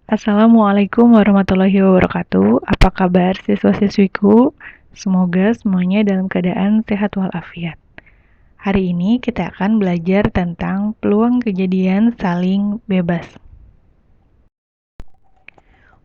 Assalamualaikum warahmatullahi wabarakatuh. Apa kabar siswa-siswiku? Semoga semuanya dalam keadaan sehat walafiat. Hari ini kita akan belajar tentang peluang kejadian saling bebas.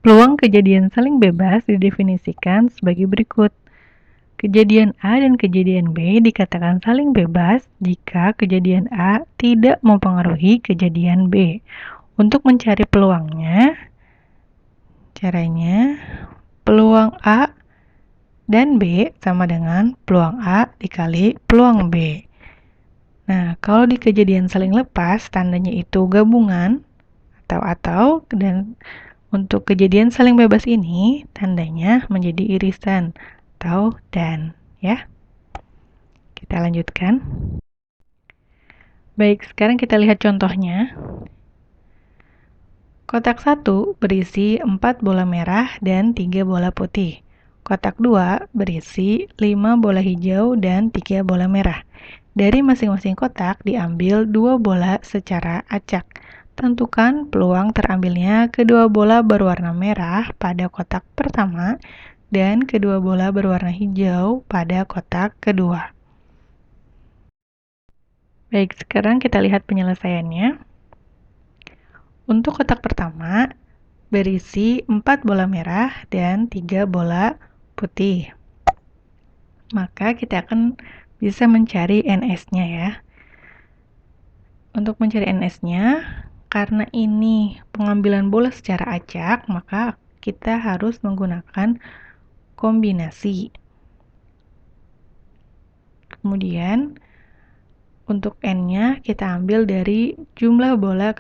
Peluang kejadian saling bebas didefinisikan sebagai berikut. Kejadian A dan kejadian B dikatakan saling bebas jika kejadian A tidak mempengaruhi kejadian B. Untuk mencari peluangnya, caranya peluang A dan B sama dengan peluang A dikali peluang B. Nah, kalau di kejadian saling lepas, tandanya itu gabungan atau, dan untuk kejadian saling bebas ini, tandanya menjadi irisan atau dan, ya. Kita lanjutkan. Baik, sekarang kita lihat contohnya. Kotak 1 berisi 4 bola merah dan 3 bola putih. Kotak 2 berisi 5 bola hijau dan 3 bola merah. Dari masing-masing kotak diambil 2 bola secara acak. Tentukan peluang terambilnya kedua bola berwarna merah pada kotak pertama dan kedua bola berwarna hijau pada kotak kedua. Baik, sekarang kita lihat penyelesaiannya. Untuk kotak pertama, berisi 4 bola merah dan 3 bola putih. Maka kita akan bisa mencari NS-nya ya. Untuk mencari NS-nya, karena ini pengambilan bola secara acak, maka kita harus menggunakan kombinasi. Kemudian, untuk N-nya kita ambil dari jumlah bola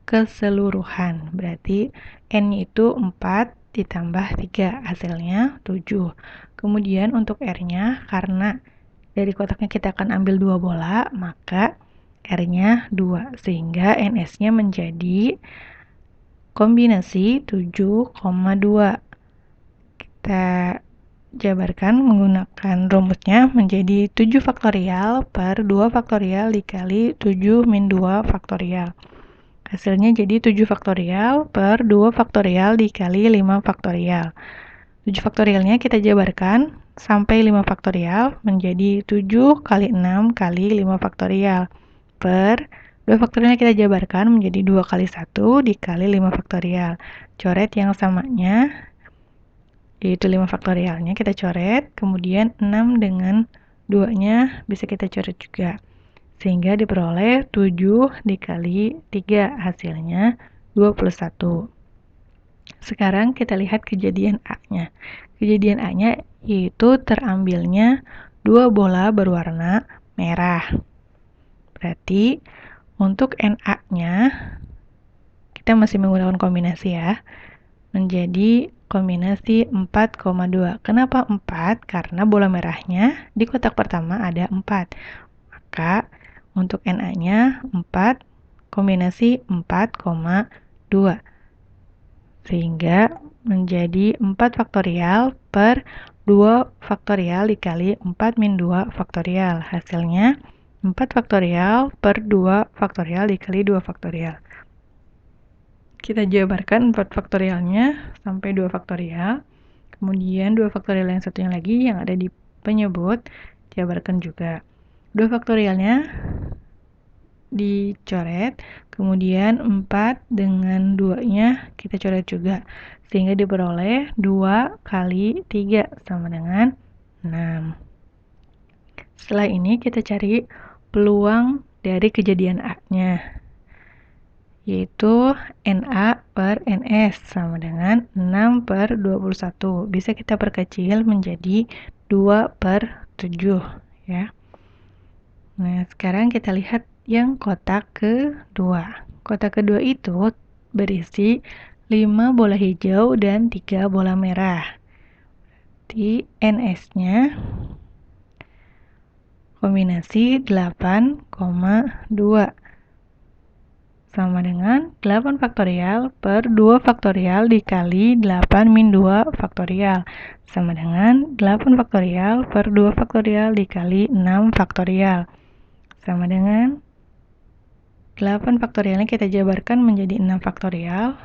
keseluruhan. Berarti N-nya itu 4 ditambah 3, hasilnya 7. Kemudian untuk R-nya, karena dari kotaknya kita akan ambil 2 bola, maka R-nya 2, sehingga NS-nya menjadi kombinasi 7,2. Kita jabarkan menggunakan rumusnya menjadi 7 faktorial per 2 faktorial dikali 7 min 2 faktorial. Hasilnya jadi 7 faktorial per 2 faktorial dikali 5 faktorial. 7 faktorialnya kita jabarkan sampai 5 faktorial menjadi 7 kali 6 kali 5 faktorial per 2 faktorialnya kita jabarkan menjadi 2 kali 1 dikali 5 faktorial. Coret yang samanya, yaitu 5 faktorialnya kita coret, kemudian 6 dengan 2-nya bisa kita coret juga. Sehingga diperoleh 7 dikali 3, hasilnya 21. Sekarang kita lihat kejadian A-nya. Kejadian A-nya yaitu terambilnya 2 bola berwarna merah. Berarti untuk NA-nya kita masih menggunakan kombinasi ya. Menjadi kombinasi 4,2. Kenapa 4? Karena bola merahnya di kotak pertama ada 4. Maka untuk NA-nya 4 kombinasi 4,2. Sehingga menjadi 4 faktorial per 2 faktorial dikali 4 min 2 faktorial. Hasilnya 4 faktorial per 2 faktorial dikali 2 faktorial. Kita jabarkan 4 faktorialnya sampai 2 faktorial. Kemudian 2 faktorial yang satunya lagi yang ada di penyebut jabarkan juga. 2 faktorialnya dicoret, kemudian 4 dengan 2-nya kita coret juga, sehingga diperoleh 2 kali 3 sama dengan 6. Setelah ini kita cari peluang dari kejadian A-nya, yaitu NA per NS sama dengan 6 per 21. Bisa kita perkecil menjadi 2 per 7 ya. Nah, sekarang kita lihat yang kotak kedua. Kotak kedua itu berisi 5 bola hijau dan 3 bola merah. Di NS-nya kombinasi 8,2 sama dengan 8 faktorial per 2 faktorial dikali 8 min 2 faktorial sama dengan 8 faktorial per 2 faktorial dikali 6 faktorial sama dengan 8 faktorialnya kita jabarkan menjadi 6 faktorial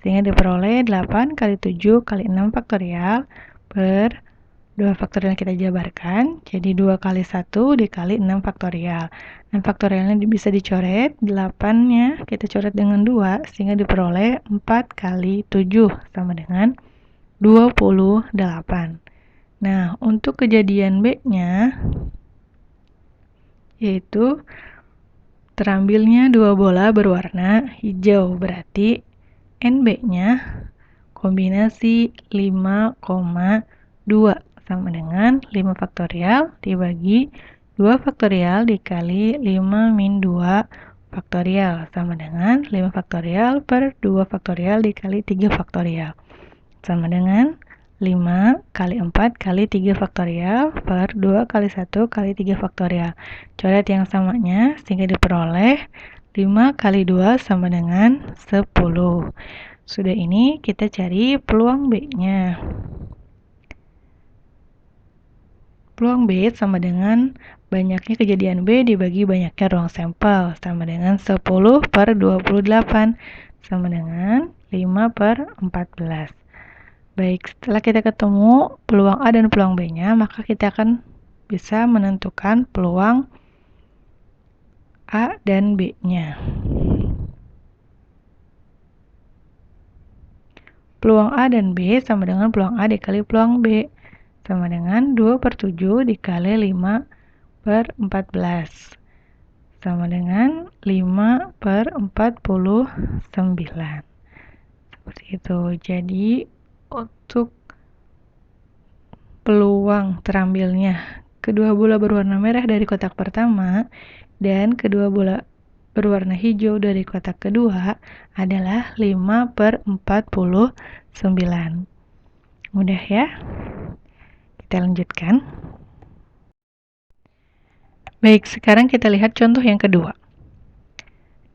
sehingga diperoleh 8 kali 7 kali 6 faktorial per 2 faktorial kita jabarkan, jadi 2 kali 1 dikali 6 faktorial. 6 faktorialnya bisa dicoret, 8-nya kita coret dengan 2, sehingga diperoleh 4 kali 7 sama dengan 28. Nah, untuk kejadian B-nya, yaitu terambilnya dua bola berwarna hijau, berarti NB-nya kombinasi 5,2 sama dengan 5 faktorial dibagi 2 faktorial dikali 5 min 2 faktorial sama dengan 5 faktorial per 2 faktorial dikali 3 faktorial sama dengan 5 kali 4 kali 3 faktorial per 2 kali 1 kali 3 faktorial. Coret yang samanya sehingga diperoleh 5 kali 2 sama dengan 10. Sudah ini kita cari peluang B-nya. Peluang B sama dengan banyaknya kejadian B dibagi banyaknya ruang sampel, sama dengan 10 per 28, sama dengan 5 per 14. Baik, setelah kita ketemu peluang A dan peluang B-nya, maka kita akan bisa menentukan peluang A dan B-nya. Peluang A dan B sama dengan peluang A dikali peluang B, sama dengan 2 per 7 dikali 5 per 14, sama dengan 5 per 49. Seperti itu. Jadi, untuk peluang terambilnya kedua bola berwarna merah dari kotak pertama dan kedua bola berwarna hijau dari kotak kedua adalah 5 per 49. Mudah ya? Kita lanjutkan. Baik, sekarang kita lihat contoh yang kedua.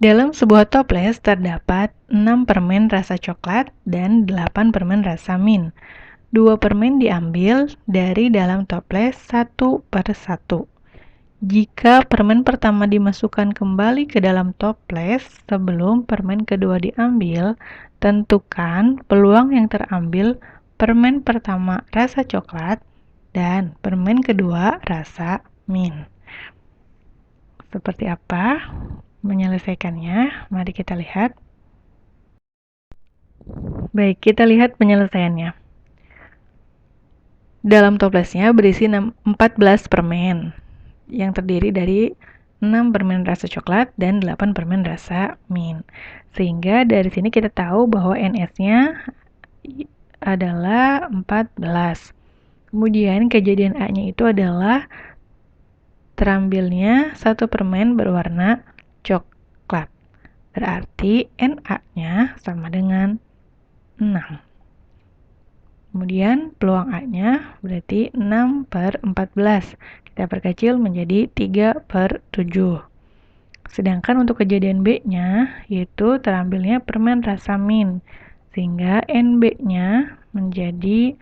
Dalam sebuah toples terdapat 6 permen rasa coklat dan 8 permen rasa mint. 2 permen diambil dari dalam toples satu per satu. Jika permen pertama dimasukkan kembali ke dalam toples sebelum permen kedua diambil, tentukan peluang yang terambil permen pertama rasa coklat dan permen kedua rasa mint. Seperti apa menyelesaikannya? Mari kita lihat. Baik, kita lihat penyelesaiannya. Dalam toplesnya berisi 14 permen yang terdiri dari 6 permen rasa coklat dan 8 permen rasa mint. Sehingga dari sini kita tahu bahwa NS-nya adalah 14. Kemudian kejadian A-nya itu adalah terambilnya satu permen berwarna coklat. Berarti Na-nya sama dengan 6. Kemudian peluang A-nya berarti 6 per 14. Kita perkecil menjadi 3 per 7. Sedangkan untuk kejadian B-nya, yaitu terambilnya permen rasa mint. Sehingga NB-nya menjadi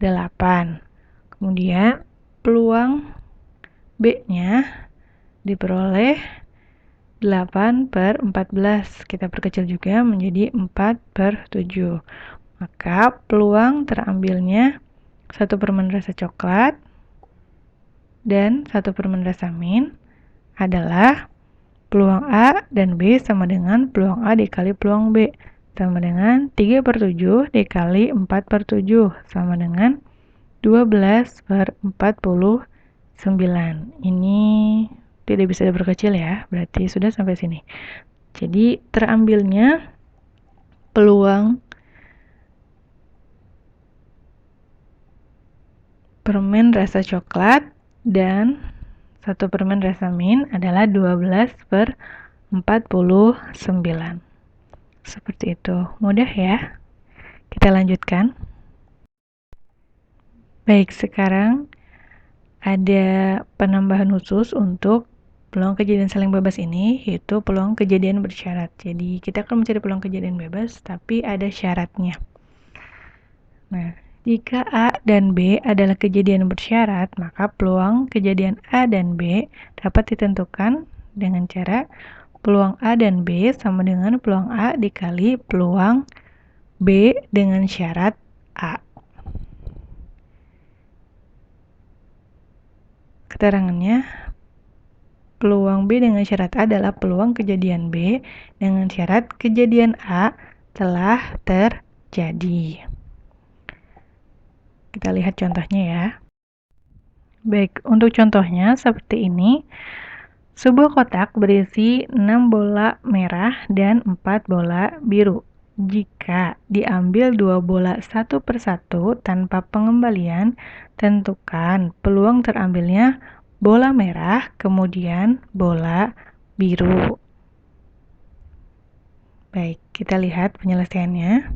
8. Kemudian peluang B-nya diperoleh 8 per 14. Kita perkecil juga menjadi 4 per 7. Maka peluang terambilnya satu permen rasa coklat dan satu permen rasa mint adalah peluang A dan B sama dengan peluang A dikali peluang B, sama dengan 3 per 7 dikali 4 per 7, sama dengan 12 per 49. Ini tidak bisa diperkecil ya, berarti sudah sampai sini. Jadi terambilnya peluang permen rasa coklat dan satu permen rasa mint adalah 12 per 49. Seperti itu. Mudah ya? Kita lanjutkan. Baik, sekarang ada penambahan khusus untuk peluang kejadian saling bebas ini, yaitu peluang kejadian bersyarat. Jadi, kita akan mencari peluang kejadian bebas, tapi ada syaratnya. Nah, jika A dan B adalah kejadian bersyarat, maka peluang kejadian A dan B dapat ditentukan dengan cara peluang A dan B sama dengan peluang A dikali peluang B dengan syarat A. Keterangannya, peluang B dengan syarat A adalah peluang kejadian B dengan syarat kejadian A telah terjadi. Kita lihat contohnya ya. Baik, untuk contohnya seperti ini. Sebuah kotak berisi 6 bola merah dan 4 bola biru. Jika diambil 2 bola satu persatu tanpa pengembalian, tentukan peluang terambilnya bola merah, kemudian bola biru. Baik, kita lihat penyelesaiannya.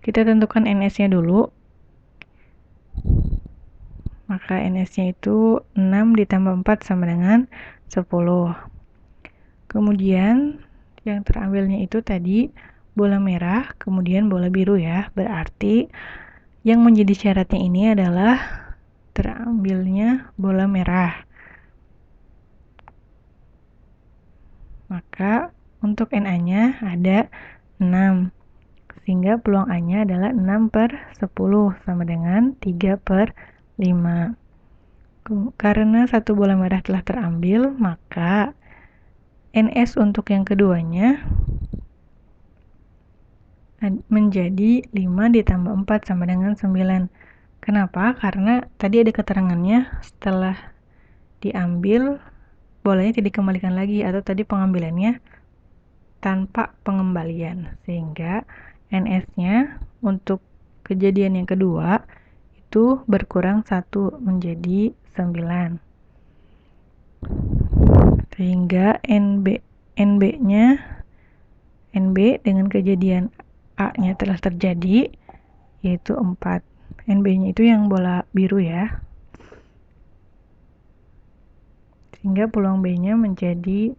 Kita tentukan NS-nya dulu. Maka NS-nya itu 6 ditambah 4 sama dengan 10. Kemudian yang terambilnya itu tadi bola merah, kemudian bola biru ya. Berarti yang menjadi syaratnya ini adalah terambilnya bola merah. Maka untuk NA-nya ada 6. Sehingga peluang A-nya adalah 6/10 sama dengan 3/5. Karena satu bola merah telah terambil, maka NS untuk yang keduanya menjadi 5 ditambah 4 sama dengan 9. Kenapa? Karena tadi ada keterangannya setelah diambil bolanya tidak dikembalikan lagi, atau tadi pengambilannya tanpa pengembalian, sehingga NS-nya untuk kejadian yang kedua itu berkurang 1 menjadi 9. Sehingga NB dengan kejadian A-nya telah terjadi, yaitu 4. NB-nya itu yang bola biru ya. Sehingga peluang B-nya menjadi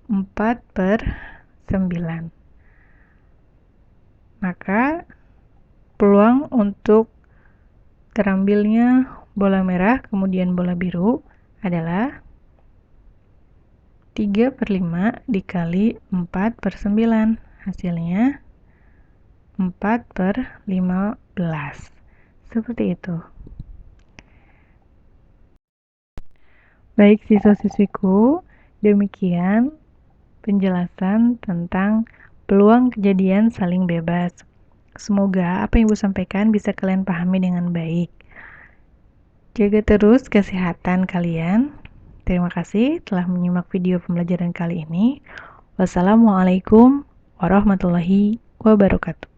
4/9. Maka peluang untuk terambilnya bola merah kemudian bola biru adalah 3/5 dikali 4/9. Hasilnya 4/15. Seperti itu. Baik siswa-siswiku, demikian penjelasan tentang peluang kejadian saling bebas. Semoga apa yang Ibu sampaikan bisa kalian pahami dengan baik. Jaga terus kesehatan kalian. Terima kasih telah menyimak video pembelajaran kali ini. Wassalamualaikum warahmatullahi wabarakatuh.